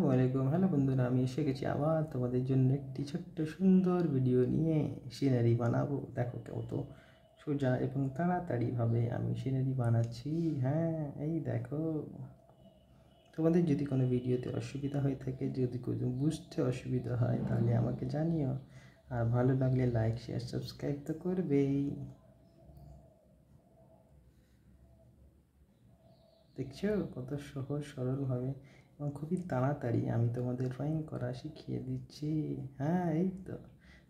আসসালামাইকুম। হ্যালো বন্ধুরা, আমি এসে গেছি আবার তোমাদের জন্য একটি ছোট্ট সুন্দর ভিডিও নিয়ে। সিনারি বানাবো, দেখো কত সোজা এবং তাড়াতাড়িভাবে আমি সিনারি বানাচ্ছি। হ্যাঁ, এই দেখো। তোমাদের যদি কোনো ভিডিওতে অসুবিধা হয়ে থাকে, যদি কোনো বুঝতে অসুবিধা হয়, তাহলে আমাকে জানিও। আর ভালো লাগলে লাইক, শেয়ার, সাবস্ক্রাইব তো করবেই। দেখছো কত সহজ সরলভাবে এবং খুবই তাড়াতাড়ি আমি তোমাদের ড্রয়িং করা শিখিয়ে দিচ্ছি। হ্যাঁ, এই তো।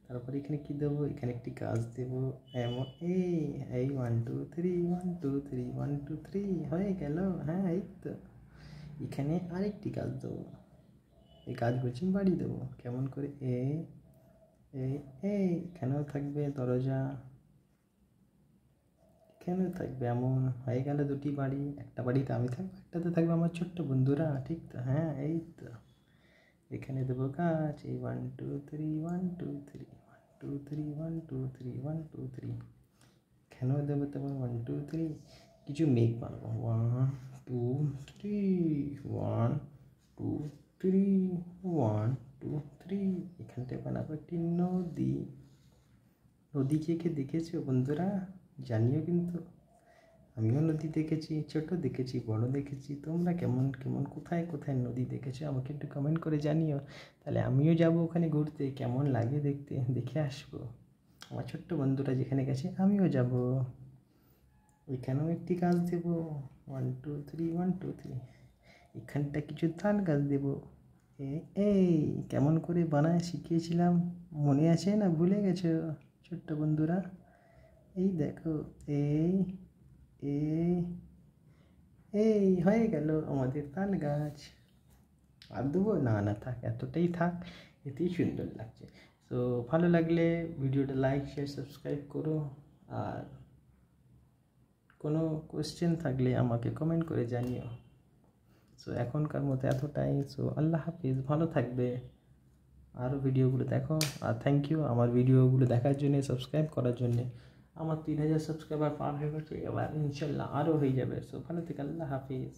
তারপর এখানে কি দেবো? এখানে একটি গাছ দেবো। এমন এই 1 2 3 1 2 3 1 2 3 হয়ে গেল। হ্যাঁ, এই তো। এখানে আরেকটি গাছ দেবো। এই গাছ বলছি বাড়ি দেবো কেমন করে। এই এখানেও থাকবে দরজা, কেন থাকবে? এমন হয়ে গেল দুটি বাড়ি। একটা বাড়িতে আমি থাকবো, একটাতে থাকবে আমার ছোট্ট বন্ধুরা। ঠিক তো? হ্যাঁ, এই তো। এখানে দেবো গাছ। এই 1 2 3 1 2 3 1 2 3 1 2 3 1 2 3। এখানেও দেবো তেমন 1 2 3। কিছু মেঘ বানাবো। 1 2 3 1 2 3 1 2 3। এখানটায় বানাবো একটি নদী। নদী কে কে দেখেছো বন্ধুরা? জানিও কিন্তু। আমিও নদী দেখেছি, ছোট দেখেছি, বড় দেখেছি। তোমরা কেমন কেমন কোথায় কোথায় নদী দেখেছো আমাকে একটু কমেন্ট করে জানিও। তাহলে আমিও যাব ওখানে ঘুরতে, কেমন লাগে দেখতে, দেখে আসবো। আমার ছোট্ট বন্ধুরা যেখানে গেছে আমিও যাব। ওইখানেও একটি গাছ দেবো। 1 2 3 1 2 3। এখানটা কিছু ধান গাছ দেবো। এই কেমন করে বানায় শিখিয়েছিলাম, মনে আছে না ভুলে গেছো ছোট্ট বন্ধুরা? এই দেখো। এই এই এই হয়ে গেল আমাদের তাল গাছ। আর দেবো না? না, থাক, এতটাই থাক, এতেই সুন্দর লাগছে। তো ভালো লাগলে ভিডিওটা লাইক, শেয়ার, সাবস্ক্রাইব করো। আর কোনো কোয়েশ্চেন থাকলে আমাকে কমেন্ট করে জানিও। সো এখনকার মতো এতটাই। সো আল্লাহ হাফিজ, ভালো থাকবে। আরও ভিডিওগুলো দেখো। আর থ্যাংক ইউ আমার ভিডিওগুলো দেখার জন্যে, সাবস্ক্রাইব করার জন্যে। আমার 3000 সাবস্ক্রাইবার পার হয়ে গেছে, এবার ইনশাল্লাহ আরও হয়ে যাবে। সো ভালো থেকে, আল্লাহ হাফিজ।